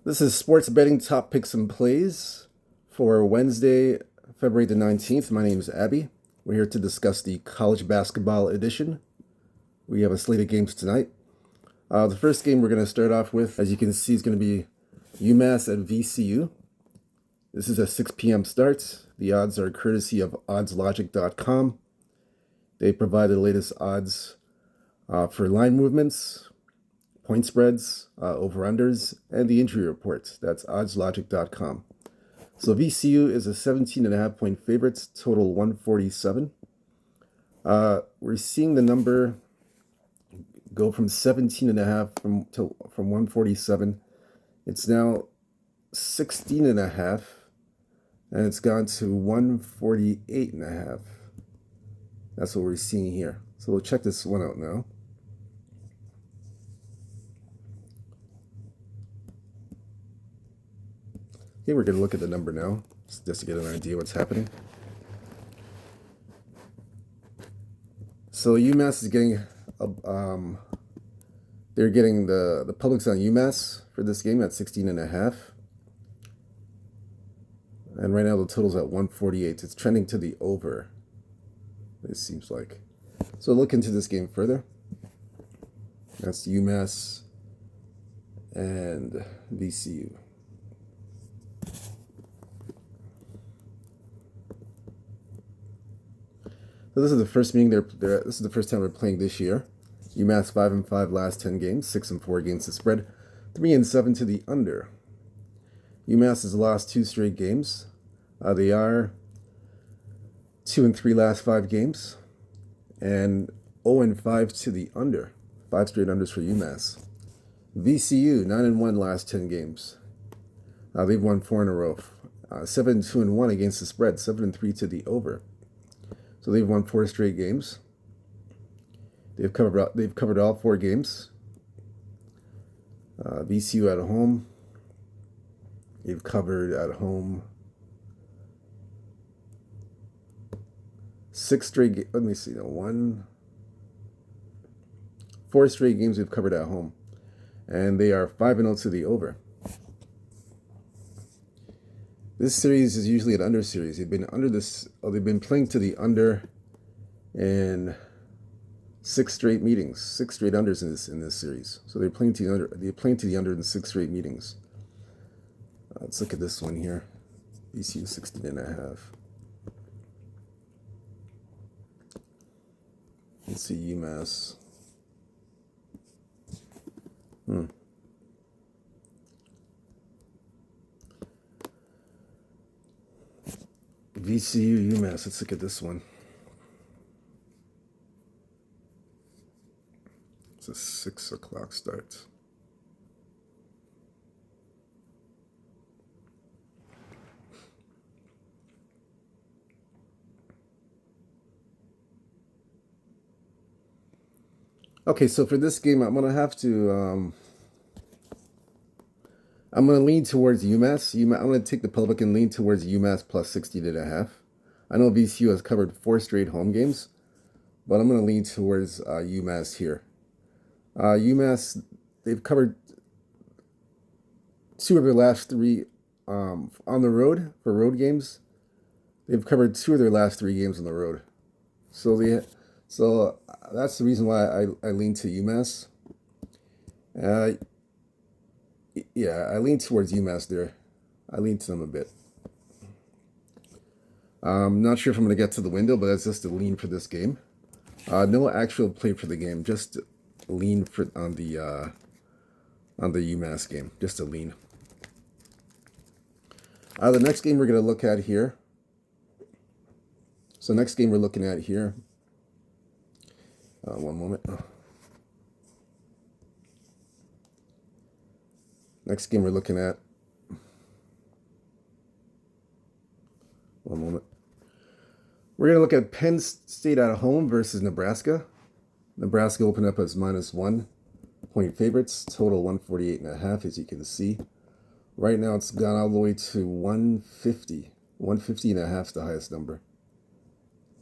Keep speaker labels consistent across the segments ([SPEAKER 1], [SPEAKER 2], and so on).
[SPEAKER 1] This is sports betting top picks and plays for Wednesday, February the 19th. My name is Abby. We're here to discuss the college basketball edition. We have a slate of games tonight. The first game we're going to start off with, as you can see, is going to be UMass at VCU. This is a 6 p.m. start. The odds are courtesy of oddslogic.com. They provide the latest odds for line movements, point spreads, over-unders, and the injury report. That's oddslogic.com. So VCU is a 17.5 point favorite, total 147. We're seeing the number go from 17.5 from 147. It's now 16.5, and it's gone to 148.5. That's what we're seeing here. So we'll check this one out now. Okay, we're going to look at the number now, just to get an idea what's happening. So UMass is getting, they're getting the public's on UMass for this game at 16.5. And right now the total's at 148. It's trending to the over, it seems like. So look into this game further. That's UMass and VCU. So this is the first meeting this is the first time we're playing this year. UMass 5-5 last 10 games, 6-4 against the spread, 3-7 to the under. UMass has lost 2 straight games. They are 2-3 last 5 games, and 0-5 to the under. 5 straight unders for UMass. VCU 9-1 last 10 games. They've won 4 in a row. 7-2-1 against the spread, 7-3 to the over. So they've won 4 straight games. They've covered all 4 games. VCU at home. They've covered at home 6 straight. Let me see. No, 4 straight games they've covered at home, and they are 5-0 to the over. This series is usually an under series. They've been they've been playing to the under in 6 straight meetings, 6 straight unders in this series. So they're playing to the under. They're playing to the under in 6 straight meetings. Let's look at this one here. VCU 16.5. Let's see UMass. VCU UMass. Let's look at this one. It's a 6 o'clock start. Okay, so for this game, I'm gonna have to. I'm gonna lean towards UMass. I'm gonna take the public and lean towards UMass plus 16.5. I know VCU has covered 4 straight home games, but I'm gonna lean towards UMass here. UMass, they've covered 2 of their last 3 on the road for road games. They've covered 2 of their last 3 games on the road. So that's the reason why I lean to UMass. Yeah, I lean towards UMass there. I lean to them a bit. I'm not sure if I'm going to get to the window, but that's just a lean for this game. No actual play for the game, just lean on the UMass game, just a lean. The next game we're going to look at here. So next game we're looking at here. One moment. Next game we're looking at. One moment. We're going to look at Penn State at home versus Nebraska. Nebraska opened up as -1 point favorites, total 148.5, as you can see. Right now it's gone all the way to 150. 150.5 is the highest number.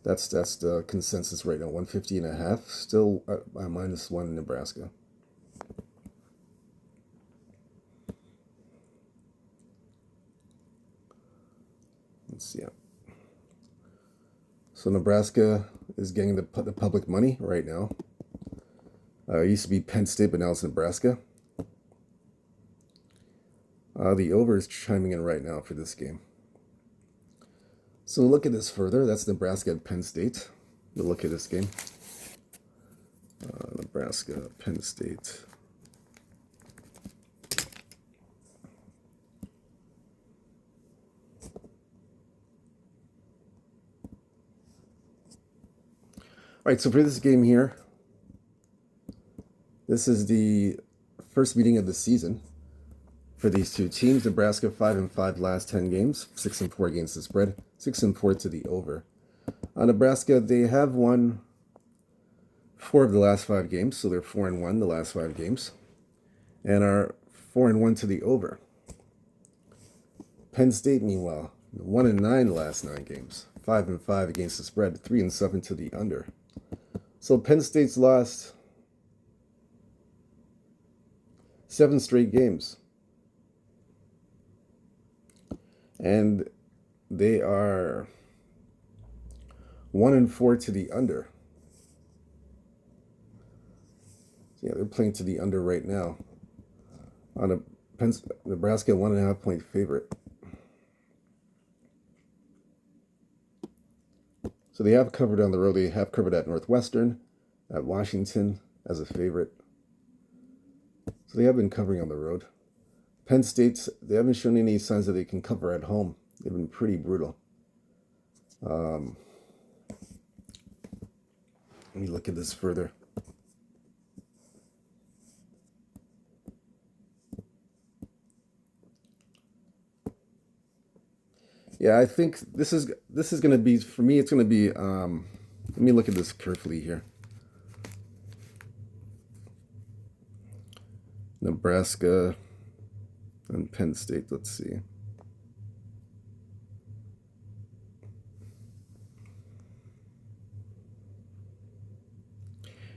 [SPEAKER 1] That's the consensus right now, 150.5, still at -1 in Nebraska. Let's see. So Nebraska is getting the public money right now. It used to be Penn State, but now it's Nebraska. The over is chiming in right now for this game. So look at this further. That's Nebraska at Penn State. We'll look at this game. Nebraska, Penn State. All right, so for this game here, this is the first meeting of the season for these two teams. Nebraska 5-5 last 10 games, 6-4 against the spread, 6-4 to the over. Nebraska, they have won 4 of the last 5 games, so they're 4-1 the last 5 games, and are 4-1 to the over. Penn State, meanwhile, 1-9 the last 9 games, 5-5 against the spread, 3-7 to the under. So Penn State's lost 7 straight games, and they are 1-4 to the under. Yeah, they're playing to the under right now. On a Nebraska 1.5 point favorite. So they have covered on the road. They have covered at Northwestern, at Washington as a favorite. So they have been covering on the road. Penn State, they haven't shown any signs that they can cover at home. They've been pretty brutal. Let me look at this further. Yeah, I think this is going to be, for me, it's going to be, let me look at this carefully here. Nebraska and Penn State, let's see.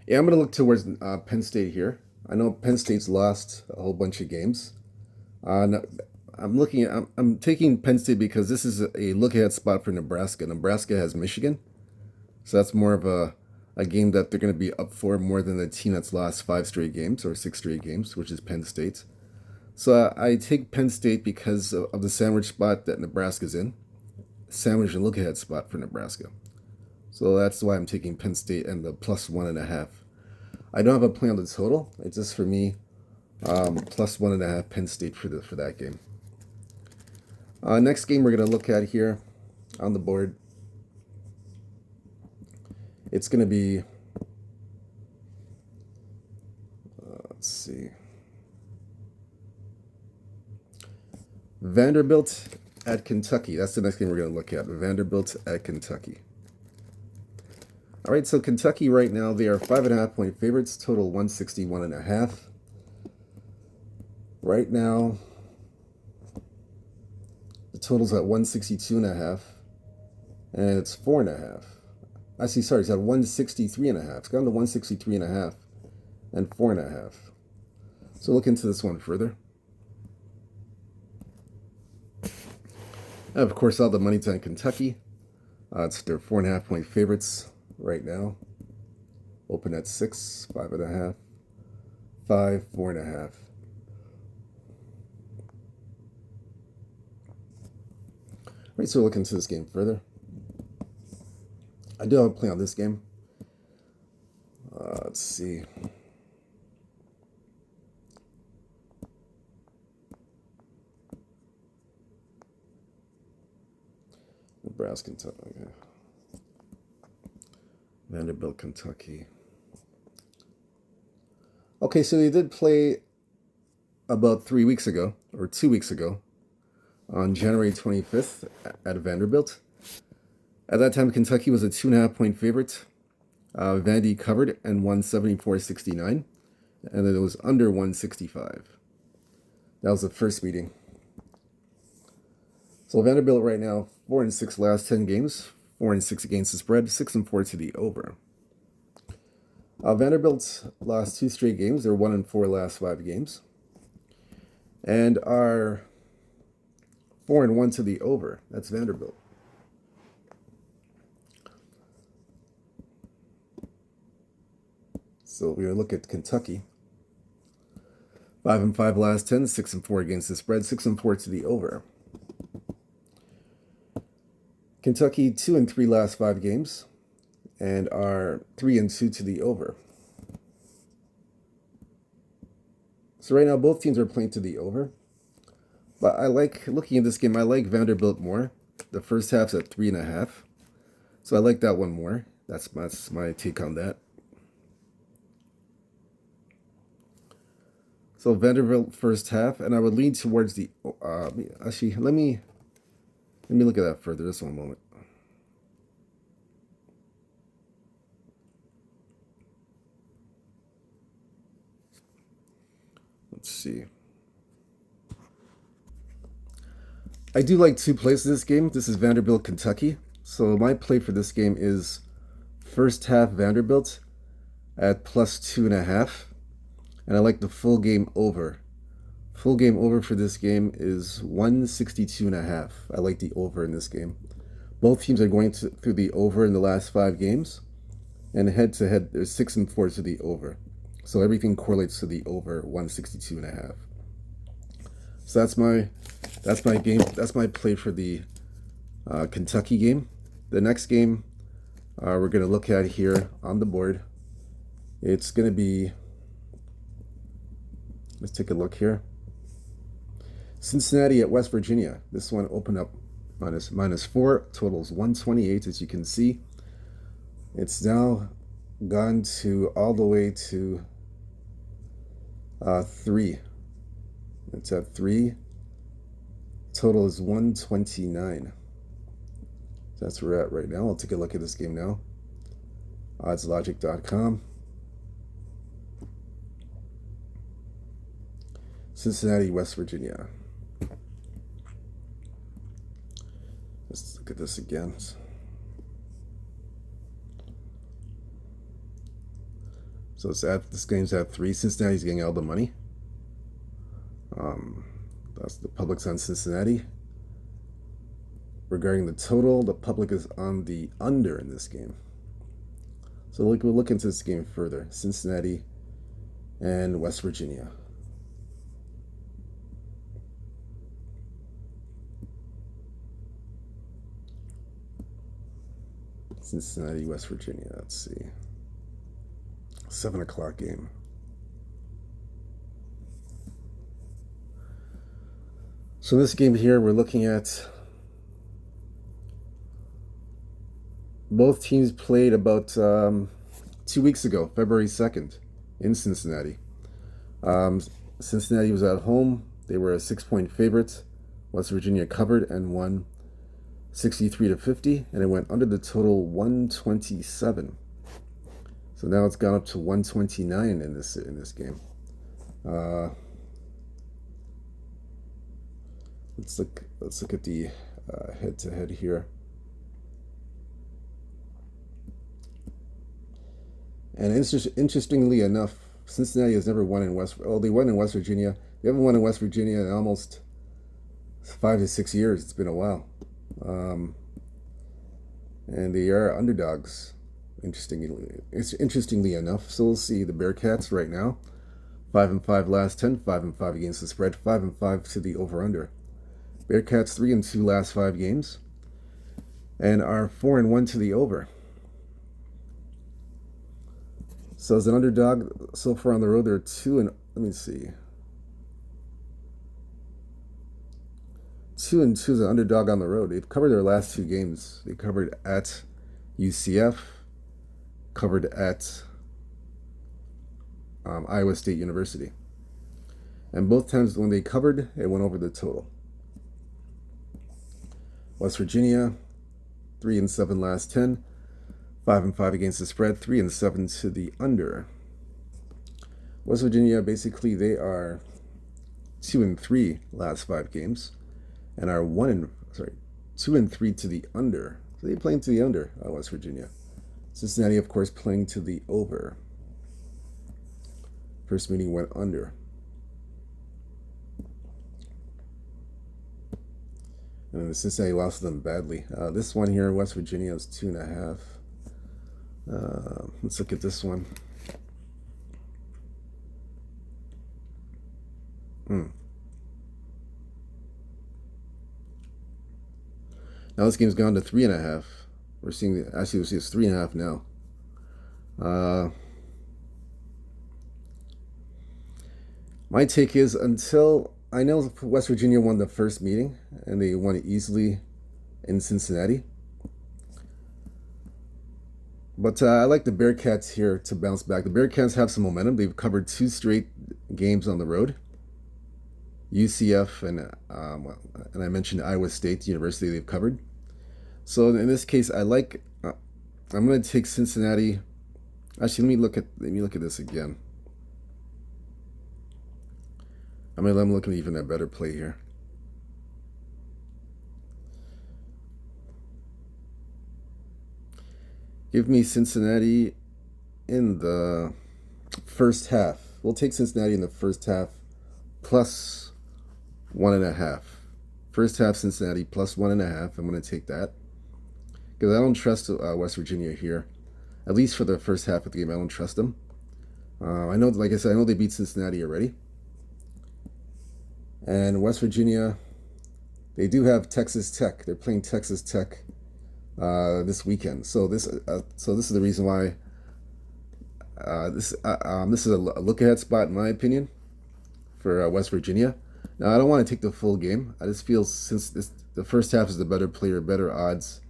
[SPEAKER 1] Yeah, I'm going to look towards Penn State here. I know Penn State's lost a whole bunch of games. I'm taking Penn State because this is a look-ahead spot for Nebraska. Nebraska has Michigan, so that's more of a game that they're going to be up for more than the team that's lost 5 straight games or 6 straight games, which is Penn State. So I take Penn State because of the sandwich spot that Nebraska's in. Sandwich and look-ahead spot for Nebraska. So that's why I'm taking Penn State and the plus 1.5. I don't have a play on the total. It's just for me, plus 1.5 Penn State for that game. Next game we're going to look at here on the board. It's going to be, let's see, Vanderbilt at Kentucky. That's the next game we're going to look at. Vanderbilt at Kentucky. All right, so Kentucky right now, they are 5.5 point favorites, total 161.5. Right now, the total's at 162.5, and it's 4.5. Actually, sorry, it's at 163.5. It's gone to 163.5 and 4.5. So look into this one further. And of course, all the money's on Kentucky. It's their 4.5 point favorites right now. Open at 6, 5.5, 5, 4.5. Right, so we'll look into this game further. I do have a play on this game. Let's see. Nebraska, Kentucky. Okay. Vanderbilt, Kentucky. Okay, so they did play about 3 weeks ago, or 2 weeks ago, on January 25th at Vanderbilt. At that time, Kentucky was a 2.5 point favorite. Vandy covered and won 74-69, and then it was under 165. That was the first meeting. So Vanderbilt right now, 4-6 last 10 games, 4-6 against the spread, 6-4 to the over. Vanderbilt's lost 2 straight games. They're 1-4 last 5 games, and are 4-1 to the over. That's Vanderbilt. So we're going to look at Kentucky. 5-5 last 10, 6-4 against the spread, 6-4 to the over. Kentucky 2-3 last 5 games, and are 3-2 to the over. So right now both teams are playing to the over, but I like looking at this game. I like Vanderbilt more. The first half's at 3.5, so I like that one more. That's my take on that. So Vanderbilt first half, and I would lean towards the. Actually, let me look at that further. Just one moment. Let's see. I do like 2 plays in this game. This is Vanderbilt, Kentucky. So my play for this game is first half Vanderbilt at plus 2.5. And I like the full game over. Full game over for this game is 162.5. I like the over in this game. Both teams are going through the over in the last 5 games. And head to head, there's 6-4 to the over. So everything correlates to the over 162.5. So that's my game. That's my play for the Kentucky game. The next game we're going to look at here on the board. It's going to be, let's take a look here. Cincinnati at West Virginia. This one opened up -4, totals 128, as you can see. It's now gone to all the way to 3. It's at 3. Total is 129. So that's where we're at right now. I'll take a look at this game now. Oddslogic.com. Cincinnati, West Virginia. Let's look at this again. So this game's at 3. Cincinnati's getting all the money. That's the public's on Cincinnati. Regarding the total, the public is on the under in this game. So we'll look into this game further. Cincinnati and West Virginia. Cincinnati, West Virginia. Let's see. 7 o'clock game. So this game here, we're looking at both teams played about 2 weeks ago, February 2nd, in Cincinnati. Cincinnati was at home. They were a 6-point favorite. West Virginia covered and won 63-50, and it went under the total 127. So now it's gone up to 129 in this game. Let's look at the head-to-head here. And interestingly enough, Cincinnati has never won in they won in West Virginia. They haven't won in West Virginia in almost 5 to 6 years. It's been a while. And they are underdogs, interestingly enough. So we'll see the Bearcats right now. 5-5 last 10, 5-5 against the spread, 5-5 to the over-under. Bearcats 3-2 last 5 games, and are 4-1 to the over. So as an underdog so far on the road, they're 2-2 as an underdog on the road. They've covered their last 2 games. They covered at UCF, covered at Iowa State University. And both times when they covered, it went over the total. West Virginia, 3-7 last 10, 5-5 against the spread, 3-7 to the under. West Virginia, basically, they are 2-3 last 5 games, and are 2-3 to the under. So they're playing to the under, West Virginia. Cincinnati, of course, playing to the over. First meeting went under. And the Cincinnati lost them badly. This one here, West Virginia, is 2.5. Let's look at this one. Hmm. Now this game's gone to 3.5. We're seeing actually we see it's 3.5 now. My take is until I know West Virginia won the first meeting and they won it easily in Cincinnati. But I like the Bearcats here to bounce back. The Bearcats have some momentum. They've covered 2 straight games on the road. UCF and I mentioned Iowa State University they've covered. So in this case, I like. I'm going to take Cincinnati. Actually, let me look at this again. I'm looking at even a better play here. Give me Cincinnati in the first half. We'll take Cincinnati in the first half plus 1.5. First half Cincinnati plus 1.5. I'm going to take that because I don't trust West Virginia here, at least for the first half of the game. I don't trust them. I know, like I said, I know they beat Cincinnati already, and West Virginia, they do have Texas Tech. They're playing Texas Tech this weekend. So this is the reason why this is a look ahead spot in my opinion for West Virginia. Now I don't want to take the full game. I just feel since the first half is the better player, better odds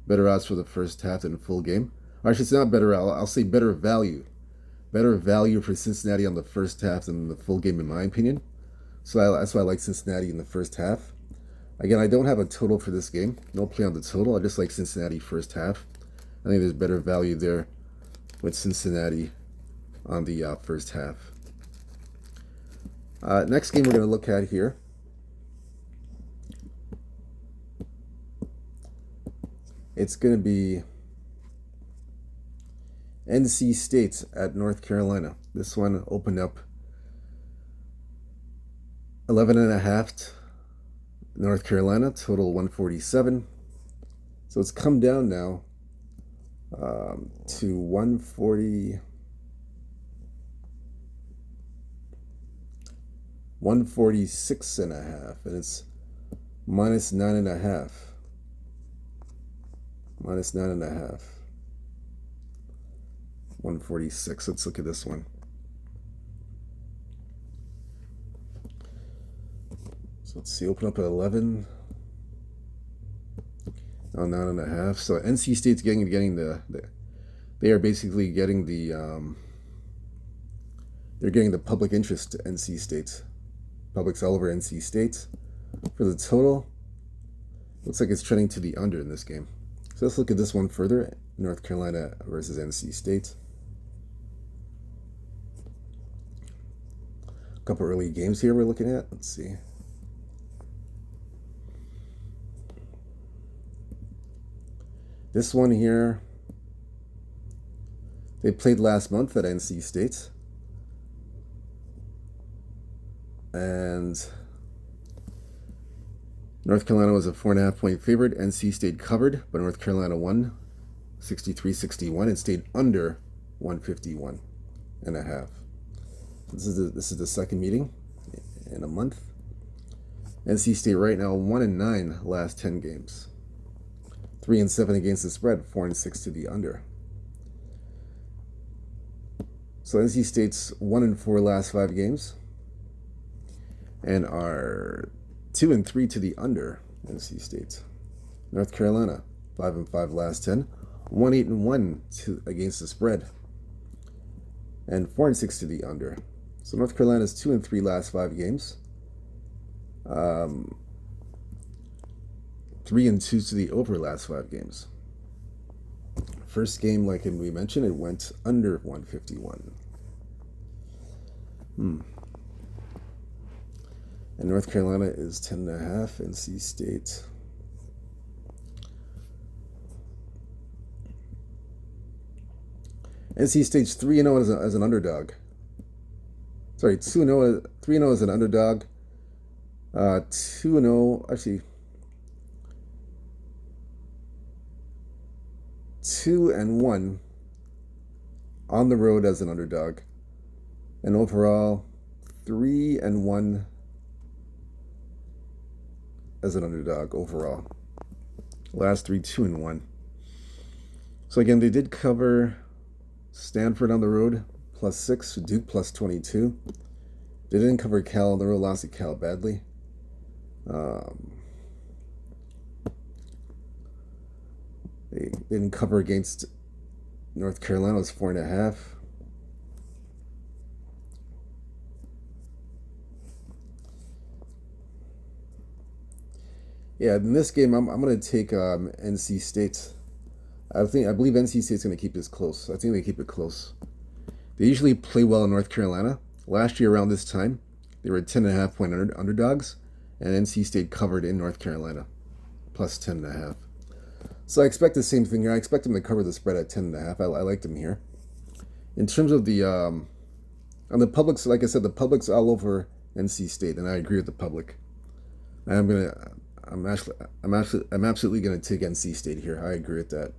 [SPEAKER 1] for the first half than the full game. Or actually, it's not better. I'll say better value for Cincinnati on the first half than the full game in my opinion. So that's why I like Cincinnati in the first half. Again, I don't have a total for this game. No play on the total. I just like Cincinnati first half. I think there's better value there with Cincinnati on the first half. Next game we're going to look at here. It's going to be NC State at North Carolina. This one opened up 11.5. North Carolina, total 147. So it's come down now to 140, 146.5, and it's minus 9.5. Minus 9.5. 146. Let's look at this one. So let's see, open up at 11. Oh, 9.5. So NC State's getting they are basically getting they're getting the public interest to NC State. Public's all over NC State. For the total, looks like it's trending to the under in this game. So let's look at this one further. North Carolina versus NC State. A couple early games here we're looking at. Let's see. This one here, they played last month at NC State. And North Carolina was a 4.5-point favorite. NC State covered, but North Carolina won 63-61 and stayed under 151.5. This is the second meeting in a month. NC State right now 1-9 last 10 games. 3-7 against the spread, 4-6 to the under. So NC State's 1-4 last 5 games, and are 2-3 to the under. NC State. North Carolina 5-5 last 10, 1-8-1 against the spread, and 4-6 to the under. So North Carolina's 2-3 last 5 games. 3-2 to the over last 5 games. First game, like we mentioned, it went under 151. And North Carolina is 10.5. NC State. NC State's 3-0 as an underdog. Sorry, 2-0, 3-0 as an underdog. 2-0, actually. 2-1 on the road as an underdog, and overall 3-1 as an underdog overall. Last three, 2-1. So again, they did cover Stanford on the road, +6, Duke +22. They didn't cover Cal on the road, lost to Cal badly. They didn't cover against North Carolina, it was 4.5. Yeah, in this game, I'm going to take NC State. I believe NC State's going to keep this close. I think they keep it close. They usually play well in North Carolina. Last year around this time, they were 10.5-point underdogs, and NC State covered in North Carolina, +10.5. So I expect the same thing here. I expect them to cover the spread at 10.5. I like them here. In terms of the on the public's, like I said, the public's all over NC State, and I agree with the public. I'm absolutely gonna take NC State here. I agree with that.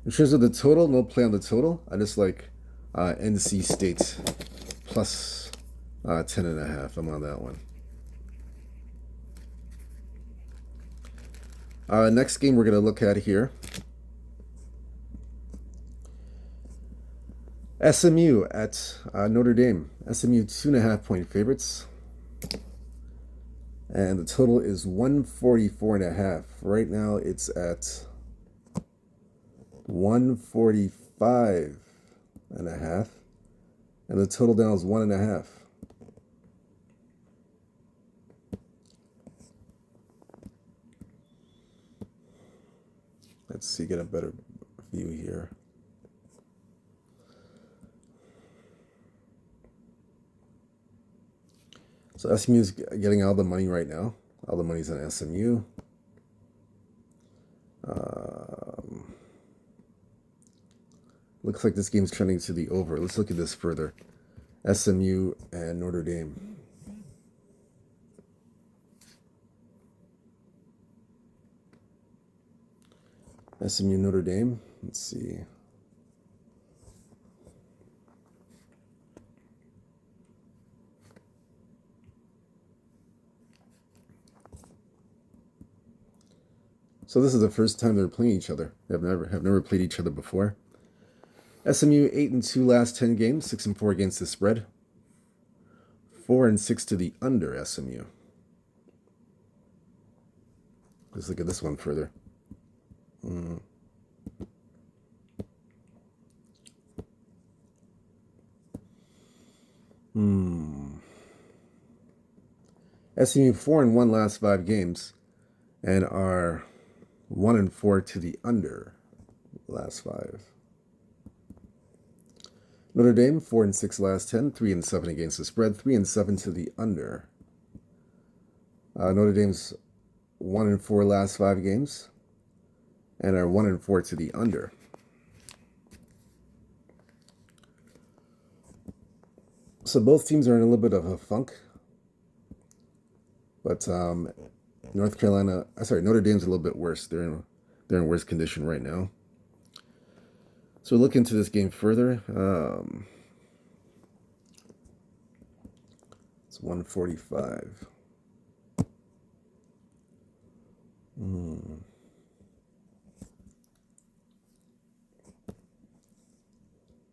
[SPEAKER 1] In terms of the total, no play on the total. I just like NC State plus 10.5. I'm on that one. Next game we're gonna look at here. SMU at Notre Dame. SMU 2.5-point favorites. And the total is 144.5. Right now it's at 145.5. And the total down is 1.5. Let's see, get a better view here. So SMU is getting all the money right now. All the money's on SMU. Looks like this game's trending to the over. Let's look at this further. SMU and Notre Dame. SMU Notre Dame. Let's see. So this is the first time they're playing each other. They have never played each other before. SMU 8-2 last 10 games, 6-4 against the spread, 4-6 to the under SMU. Let's look at this one further. SMU 4-1 last 5 games, and are 1-4 to the under last 5. Notre Dame 4-6 last 10, 3-7 against the spread, 3-7 to the under. Notre Dame's 1-4 last 5 games, and are 1-4 to the under. So both teams are in a little bit of a funk, but Notre Dame's a little bit worse. They're in worse condition right now. So look into this game further. It's 145.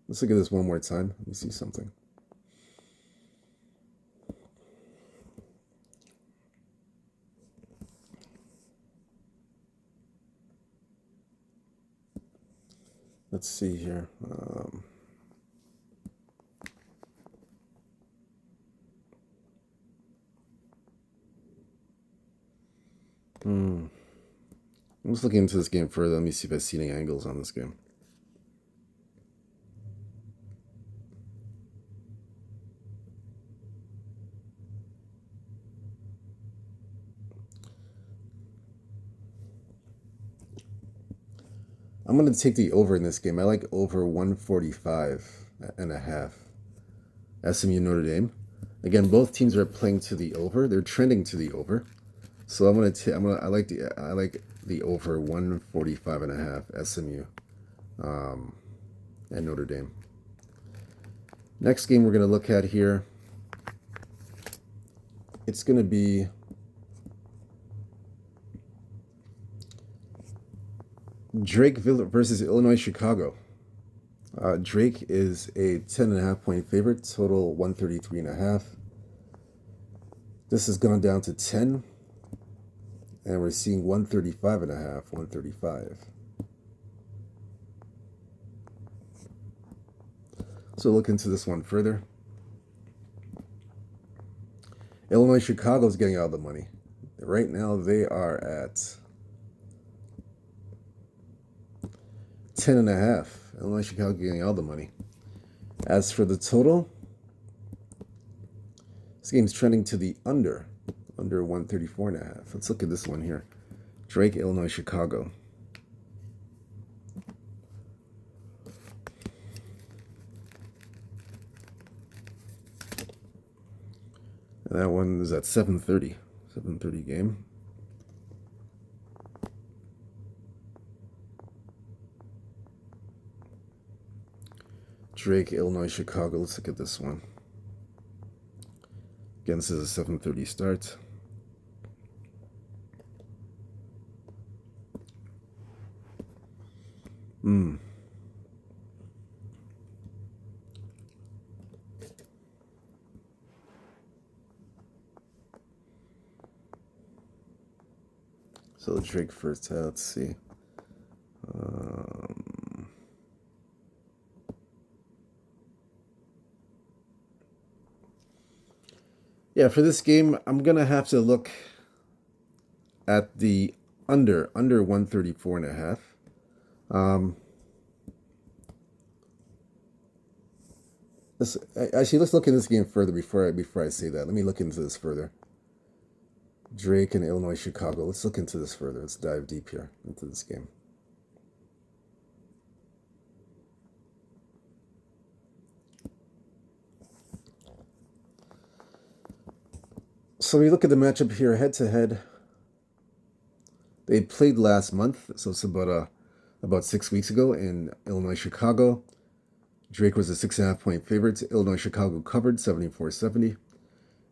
[SPEAKER 1] Let's look at this one more time. Let me see something. Let's see here. I'm just looking into this game further. Let me see if I see any angles on this game. I'm going to take the over in this game. I like over 145.5. SMU Notre Dame. Again, both teams are playing to the over. They're trending to the over. So I like the over 145.5 SMU and Notre Dame. Next game we're going to look at here. It's going to be Drake versus Illinois Chicago. Drake is a 10.5-point favorite, total 133.5. This has gone down to 10, and we're seeing 135.5, 135. So look into this one further. Illinois Chicago is getting all the money. Right now they are at 10.5. Illinois Chicago getting all the money. As for the total, this game's trending to the under 134.5. Let's look at this one here. Drake, Illinois Chicago. And that one is at 7:30. 7:30 game. Drake, Illinois, Chicago. Let's look at this one. Again, this is a 7:30 start. So Drake first. Let's see. Yeah, for this game, I'm gonna have to look at the under 134.5. Actually, let's look at this game further before I say that. Let me look into this further. Drake and Illinois Chicago. Let's look into this further. Let's dive deep here into this game. So we look at the matchup here head to head. They played last month, so it's about 6 weeks ago in Illinois Chicago. Drake was a 6.5-point favorite. Illinois Chicago covered 74-70,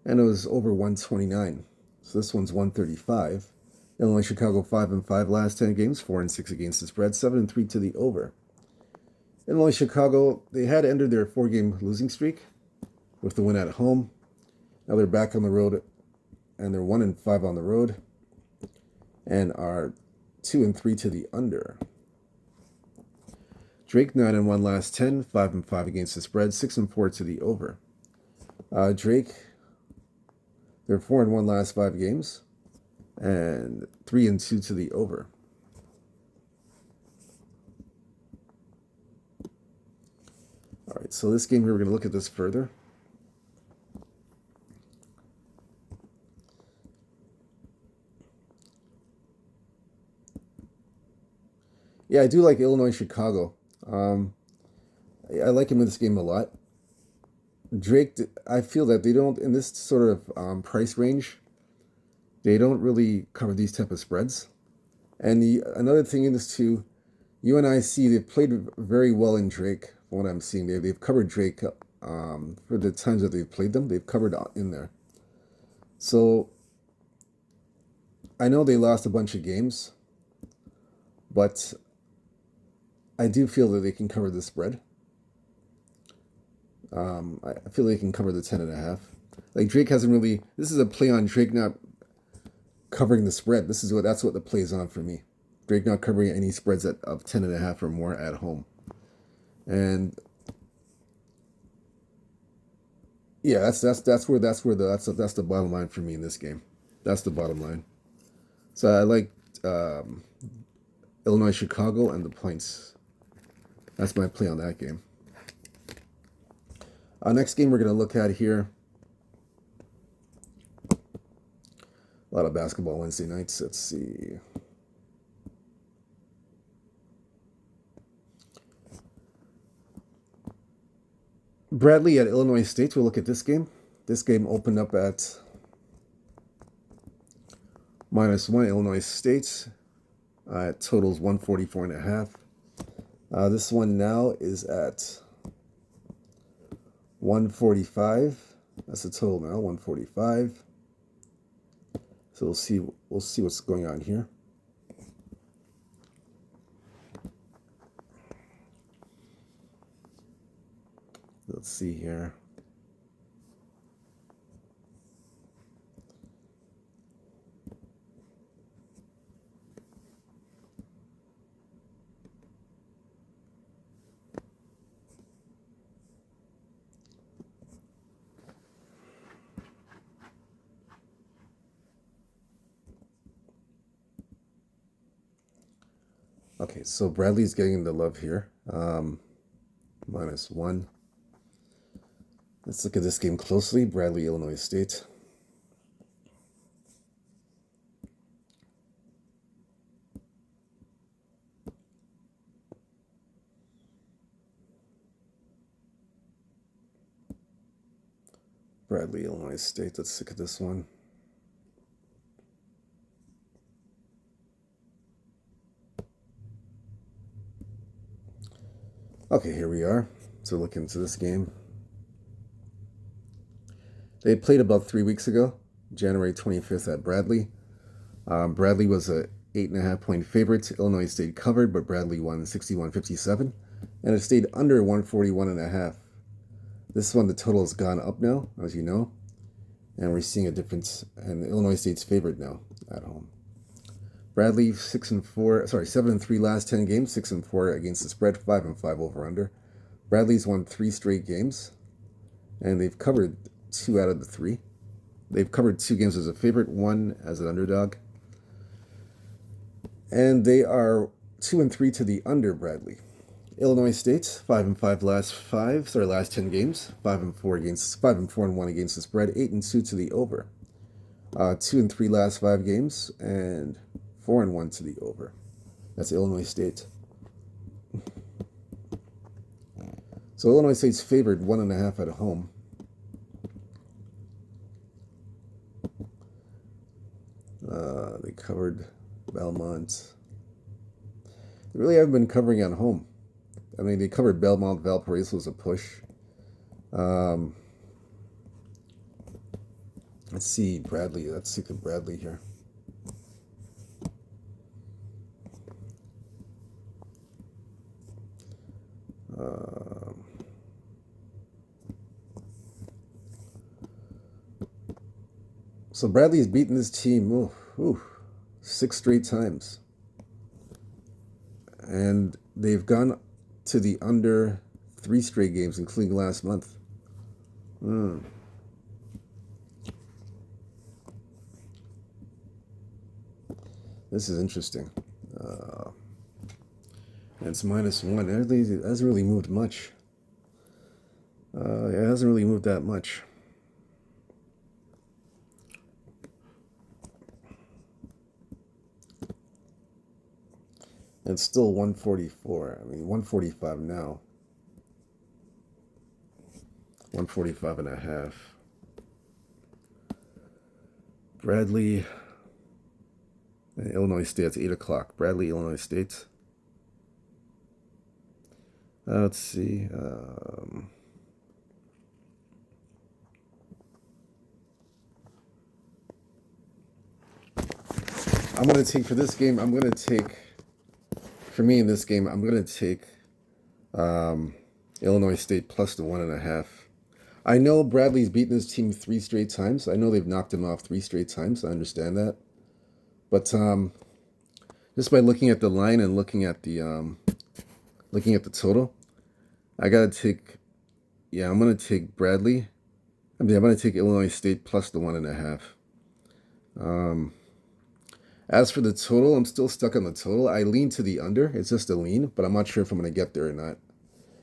[SPEAKER 1] and it was over 129. So this one's 135. Illinois Chicago 5-5 last 10 games, 4-6 against the spread, 7-3 to the over. Illinois Chicago, they had ended their 4-game losing streak with the win at home. Now they're back on the road, and they're 1-5 on the road, and are 2-3 to the under. Drake 9-1 last 10, 5-5 against the spread, 6-4 to the over. Drake, they're 4-1 last 5 games, and 3-2 to the over. All right, so this game here, we're going to look at this further. Yeah, I do like Illinois Chicago. I like him in this game a lot. Drake, I feel that they don't, in this sort of price range, they don't really cover these type of spreads. And another thing in this too, UNIC, they've played very well in Drake, from what I'm seeing. They've covered Drake for the times that they've played them. They've covered in there. So I know they lost a bunch of games, but I do feel that they can cover the spread. I feel they can cover the 10.5. Like Drake hasn't really. This is a play on Drake not covering the spread. That's what the play is on for me. Drake not covering any spreads of 10.5 or more at home, and yeah, that's the bottom line for me in this game. That's the bottom line. So I like Illinois Chicago and the points. That's my play on that game. Next game we're going to look at here. A lot of basketball Wednesday nights. Let's see. Bradley at Illinois State. We'll look at this game. This game opened up at -1 Illinois State. Totals 144.5. This one now is at 145. That's the total now, 145. So we'll see what's going on here. see here. Okay, so Bradley's getting the love here. -1. Let's look at this game closely. Bradley, Illinois State. Bradley, Illinois State. Let's look at this one. Okay, here we are. So look into this game. They played about 3 weeks ago, January 25th at Bradley. Bradley was a 8.5-point favorite. Illinois State covered, but Bradley won 61-57, and it stayed under 141.5. This one, the total has gone up now, as you know, and we're seeing a difference, and Illinois State's favored now at home. Bradley 7-3 last 10 games, 6-4 against the spread, 5-5 over under. Bradley's won 3 straight games, and they've covered 2 out of the 3. They've covered 2 games as a favorite, 1 as an underdog, and they are 2-3 to the under. Bradley. Illinois State 5-5 last 10 games, 5-4 against the spread, 8-2 to the over. 2-3 last 5 games, and 4-1 to the over. That's Illinois State. So Illinois State's favored 1.5 at home. They covered Belmont. They really haven't been covering at home. I mean, they covered Belmont. Valparaiso was a push. Let's see Bradley. Let's look at Bradley here. So Bradley's beaten this team 6 straight times. And they've gone to the under 3 straight games, including last month. This is interesting. And it's -1. It hasn't really moved much. It hasn't really moved that much. It's still 144. I mean, 145 now. 145.5. Bradley, Illinois State. It's 8 o'clock. Bradley, Illinois State. Let's see. I'm going to take for this game. For me in this game, I'm going to take Illinois State plus the 1.5. I know Bradley's beaten his team 3 straight times. I know they've knocked him off 3 straight times. I understand that. But just by looking at the line and looking at the total, I got to take, I'm going to take Bradley. I'm going to take Illinois State plus the 1.5. As for the total, I'm still stuck on the total. I lean to the under. It's just a lean, but I'm not sure if I'm going to get there or not.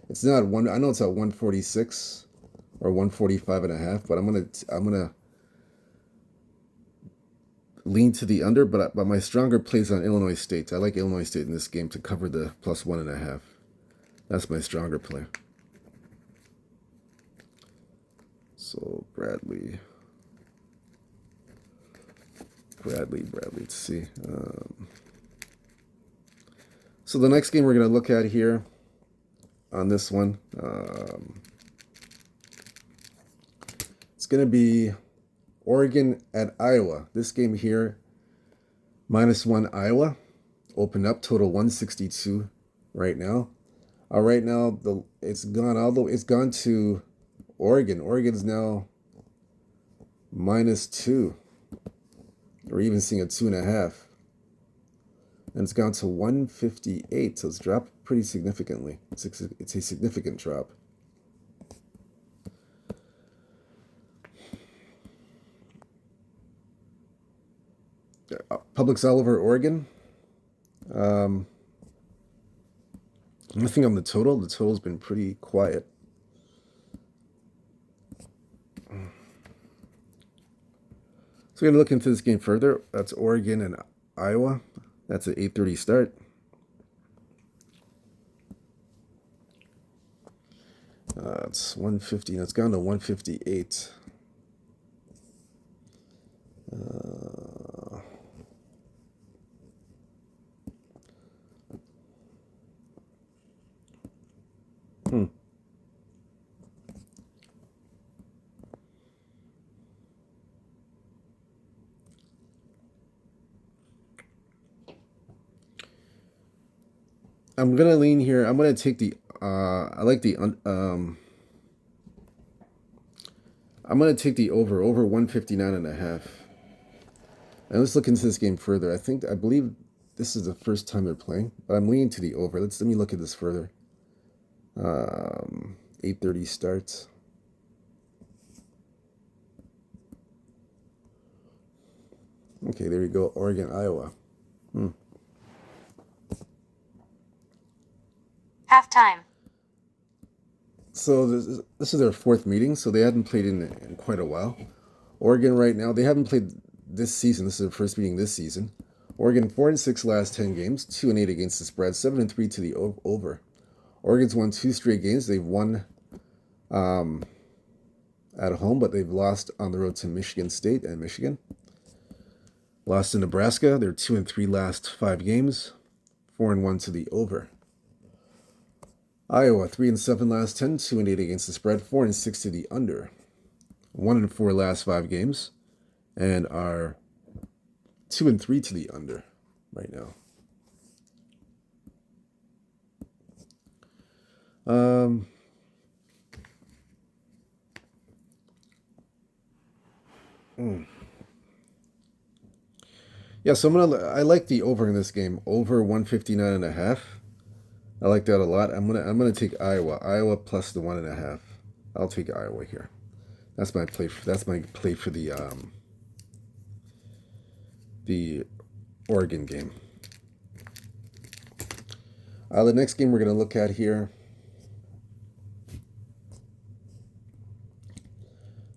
[SPEAKER 1] It's not one. I know it's at 146 or 145.5, but I'm gonna lean to the under. But my stronger plays on Illinois State. I like Illinois State in this game to cover the plus 1.5. That's my stronger play. So Bradley. Let's see. So the next game we're going to look at here on this one, it's going to be Oregon at Iowa. This game here, -1 Iowa, opened up, total 162 right now. Right now it's gone to Oregon. Oregon's now -2. We're even seeing a 2.5. And it's gone to 158, so it's dropped pretty significantly. It's a significant drop. Publix all over Oregon. Nothing on the total. The total's been pretty quiet. So we're going to look into this game further. That's Oregon and Iowa. That's an 8:30 start. It's 150. It's gone to 158. I'm gonna lean here. I'm gonna take the. I like the. I'm gonna take the over 159.5. And let's look into this game further. I believe this is the first time they're playing, but I'm leaning to the over. Let me look at this further. 8:30 starts. Okay, there you go. Oregon, Iowa.
[SPEAKER 2] Halftime.
[SPEAKER 1] So this is their fourth meeting, so they hadn't played in quite a while. Oregon right now, they haven't played this season. This is their first meeting this season. Oregon 4-6 last 10 games, 2-8 against the spread, 7-3 to the over. Oregon's won 2 straight games. They've won at home, but they've lost on the road to Michigan State and Michigan. Lost to Nebraska. They're 2-3 last 5 games, 4-1 to the over. Iowa 3-7 last 10, 2-8 against the spread, 4-6 to the under. 1-4 last 5 games, and are 2-3 to the under right now. Yeah, so I like the over in this game, over 159.5. I like that a lot. I'm gonna take Iowa. Iowa plus the 1.5. I'll take Iowa here. That's my play for the Oregon game. The next game we're gonna look at here.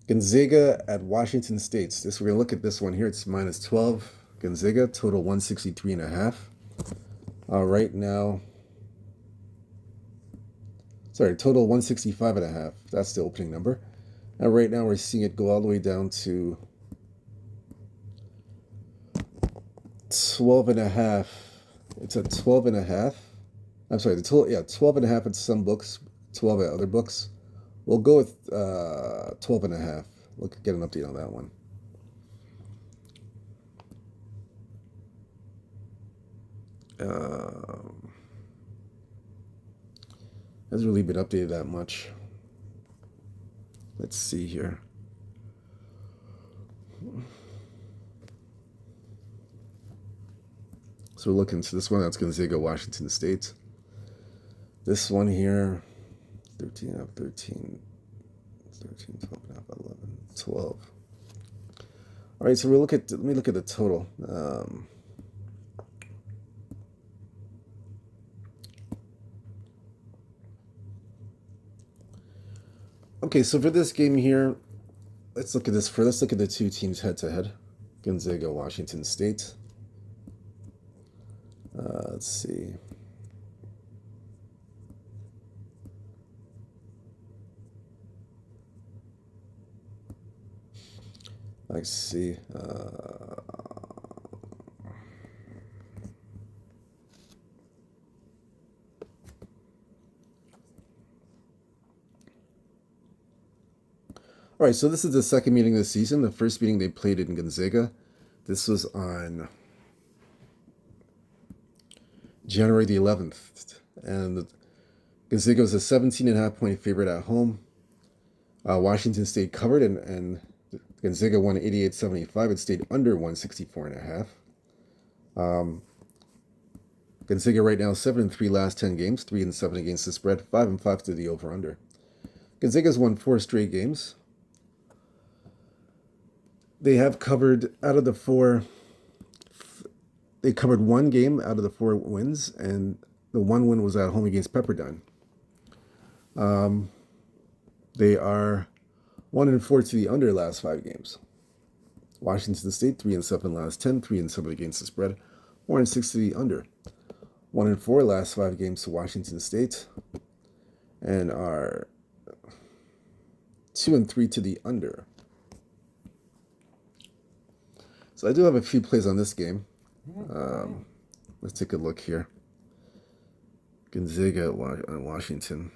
[SPEAKER 1] Gonzaga at Washington State. We're gonna look at this one here. It's -12. Gonzaga total 163.5. Right now. Sorry, total 165.5. That's the opening number. And right now we're seeing it go all the way down to 12.5. It's at 12.5. I'm sorry, the total, 12.5 at some books, 12 at other books. We'll go with 12.5. We'll get an update on that one. Hasn't really been updated that much. Let's see here. So we're looking to this one. That's Gonzaga, Washington State. This one here, 13, 13, 12, 11, 12. All right, so let me look at the total. Okay, so for this game here, let's look at the two teams head to head. Gonzaga, Washington State. Let's see. Let's see. All right, so this is the second meeting this season. The first meeting they played in Gonzaga. This was on January the 11th. And Gonzaga was a 17.5 point favorite at home. Washington State covered, and Gonzaga won 88-75. It stayed under 164.5. Gonzaga right now 7-3 last 10 games, 3-7 against the spread, 5-5 to the over/under. Gonzaga's won 4 straight games. They have covered out of the 4. They covered 1 game out of the 4 wins, and the 1 win was at home against Pepperdine. They are 1-4 to the under last 5 games. Washington State 3-7 last 10, 3-7 against the spread, 4-6 to the under. 1-4 last 5 games to Washington State, and are 2-3 to the under. So I do have a few plays on this game. Let's take a look here. Gonzaga on Washington.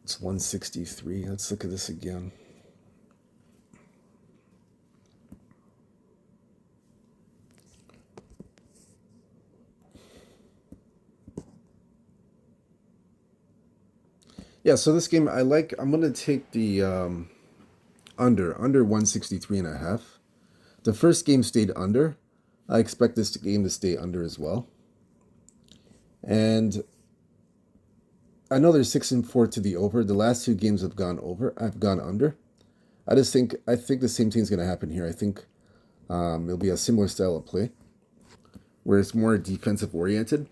[SPEAKER 1] It's 163. Let's look at this again. Yeah, so this game I'm going to take the under 163.5. The first game stayed under. I expect this game to stay under as well. And I know there's 6-4 to the over. The last 2 games have gone over. I've gone under. I think the same thing's going to happen here. I think it'll be a similar style of play where it's more defensive oriented,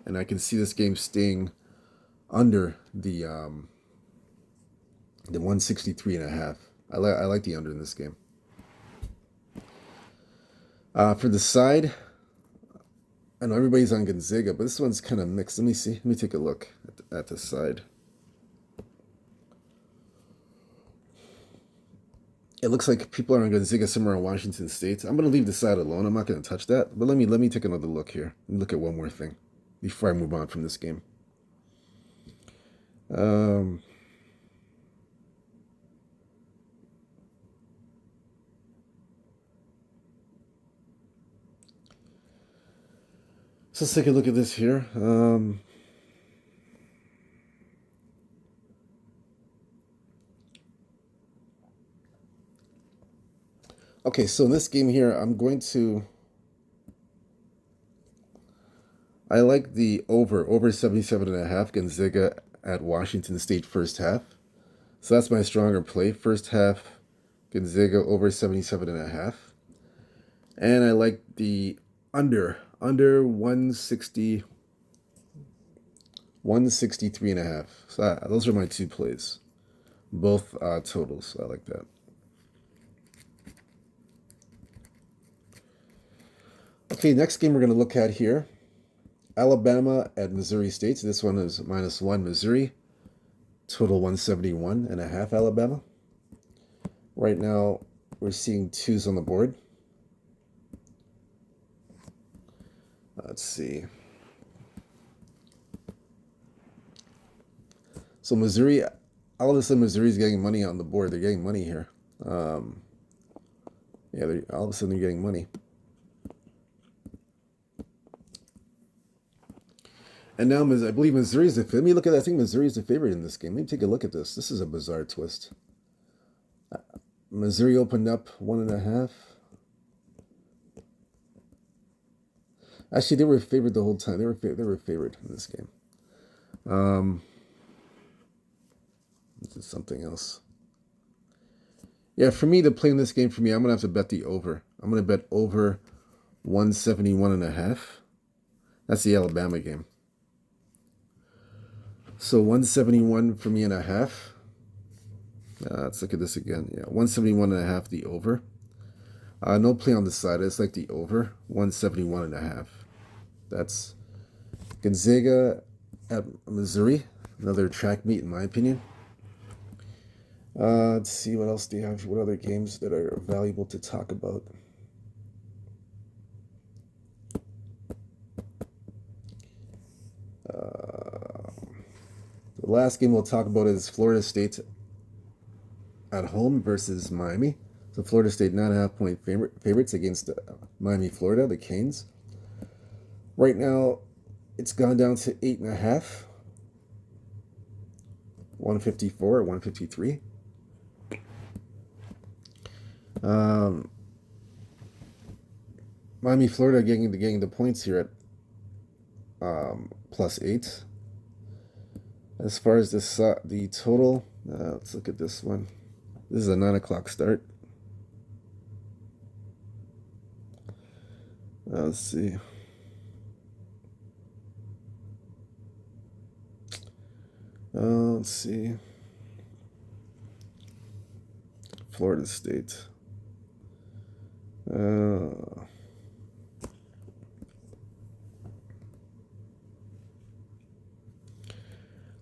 [SPEAKER 1] and I can see this game staying under the 163.5. I like the under in this game. For the side, I know everybody's on Gonzaga, but this one's kind of mixed. Let me see. Let me take a look at the side. It looks like people are on Gonzaga somewhere in Washington State. I'm going to leave the side alone. I'm not going to touch that. But let me take another look here. Let me look at one more thing before I move on from this game. So let's take a look at this here. Okay, so in this game here, I like the over 77.5 Gonzaga at Washington State first half. So that's my stronger play. First half, Gonzaga over 77.5. And I like the under 163.5. So those are my 2 plays. Both totals. I like that. Okay, next game we're going to look at here. Alabama at Missouri State. So this one is -1 Missouri. Total 171.5 Alabama. Right now we're seeing 2s on the board. Let's see. So Missouri, all of a sudden Missouri's getting money on the board. They're getting money here. All of a sudden they're getting money. And now I believe Missouri's the favorite. Let me look at that. I think Missouri's the favorite in this game. Let me take a look at this. This is a bizarre twist. Missouri opened up 1.5. Actually, they were favored the whole time. They were favored in this game. This is something else. Yeah, for me to play in this game, I'm gonna have to bet the over. I'm gonna bet over 171.5. That's the Alabama game. So 171 for me and a half. Let's look at this again. Yeah, 171.5 the over. No play on the side. It's like the over 171.5. That's Gonzaga at Missouri. Another track meet in my opinion. Let's see what else do you have. What other games that are valuable to talk about? The last game we'll talk about is Florida State at home versus Miami. So Florida State 9.5 point favorites against Miami, Florida, the Canes. Right now, It's gone down to 8.5. 154, 153. Miami, Florida getting the points here at +8. As far as this the total, let's look at this one. This is a 9 o'clock start. Let's see. Let's see. Florida State.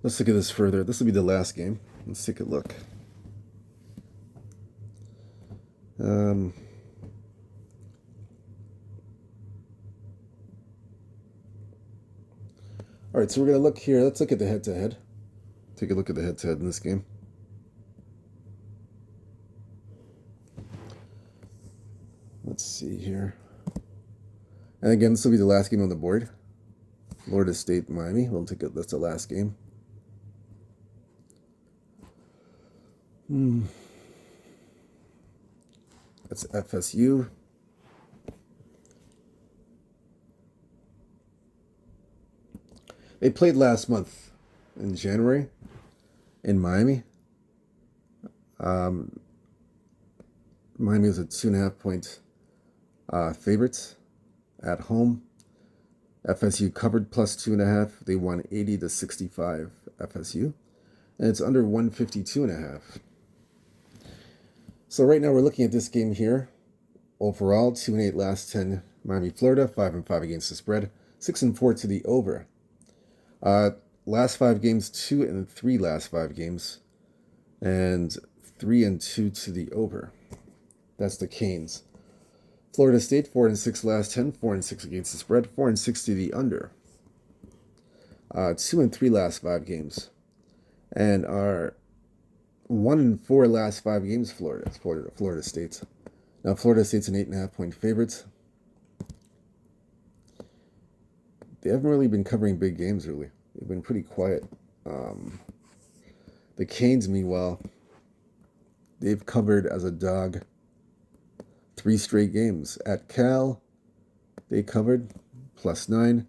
[SPEAKER 1] Let's look at this further. This will be the last game. Let's take a look. All right, so we're going to look here. Let's look at the head-to-head. Take a look at the head-to-head in this game. Let's see here. And again, this will be the last game on the board. Florida State, Miami. We'll take it. That's the last game. That's FSU. They played last month in January in Miami. Miami was a 2.5-point favorite at home. FSU covered +2.5. They won 80-65 FSU. And it's under 152.5. So right now we're looking at this game here. Overall, 2-8 last 10 Miami, Florida, 5-5 against the spread, 6-4 to the over. Last 5 games, 2-3 last 5 games, and 3-2 to the over. That's the Canes. Florida State, 4-6 last 10, 4-6 against the spread, 4-6 to the under. 2-3 last 5 games, and our 1-4 last 5 games. Florida State. Now Florida State's an 8.5-point favorite. They haven't really been covering big games, really. They've been pretty quiet. The Canes, meanwhile, they've covered as a dog 3 straight games. At Cal, they covered +9,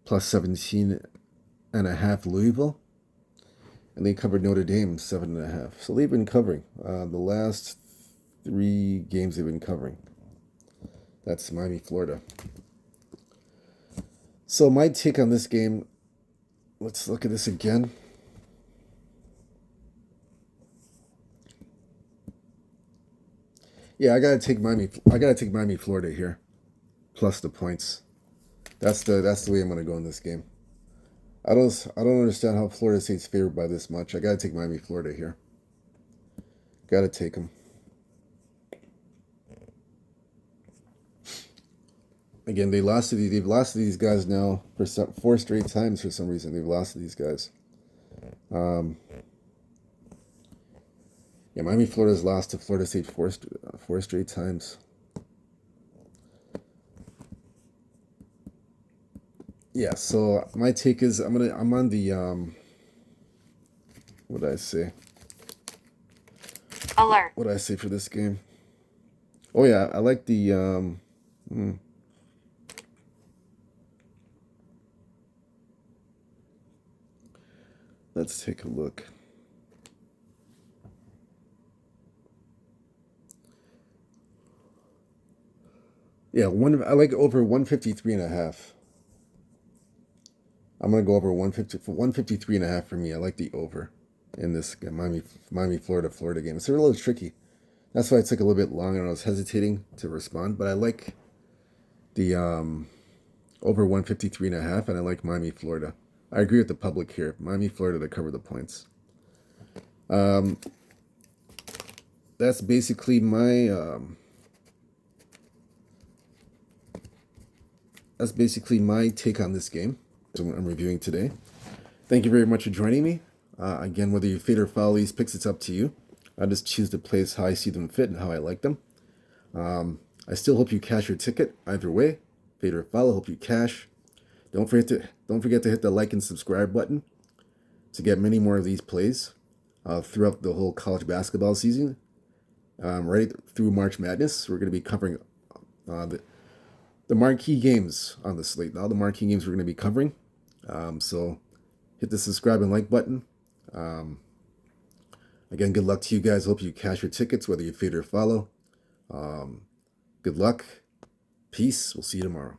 [SPEAKER 1] +17.5 Louisville, and they covered Notre Dame 7.5. So they've been covering the last 3 games they've been covering. That's Miami, Florida. So my take on this game, let's look at this again. Yeah, I gotta take Miami, Florida here, plus the points. That's the way I'm gonna go in this game. I don't understand how Florida State's favored by this much. I gotta take Miami, Florida here. Gotta take them. Again, they've lost to these guys now for 4 straight times for some reason. They've lost to these guys. Yeah, Miami, Florida's lost to Florida State 4 straight times. Yeah, so my take is I'm on the what did I say?
[SPEAKER 2] Alert.
[SPEAKER 1] What did I say for this game? Oh yeah, I like the Let's take a look. Yeah, I like over 153.5. I'm gonna go over 153.5 for me. I like the over in this Miami, Florida game. It's a little tricky. That's why it took a little bit longer and I was hesitating to respond. But I like the over 153.5, and I like Miami, Florida. I agree with the public here. Miami, Florida to cover the points. That's basically my take on this game that I'm reviewing today. Thank you very much for joining me. Again, whether you fade or follow these picks, it's up to you. I just choose the plays how I see them fit and how I like them. I still hope you cash your ticket either way. Fade or follow, hope you cash. Don't forget to hit the like and subscribe button to get many more of these plays throughout the whole college basketball season. Right through March Madness, we're going to be covering the marquee games on the slate. All the marquee games we're going to be covering. So hit the subscribe and like button. Again, good luck to you guys. Hope you cash your tickets, whether you fade or follow. Good luck. Peace. We'll see you tomorrow.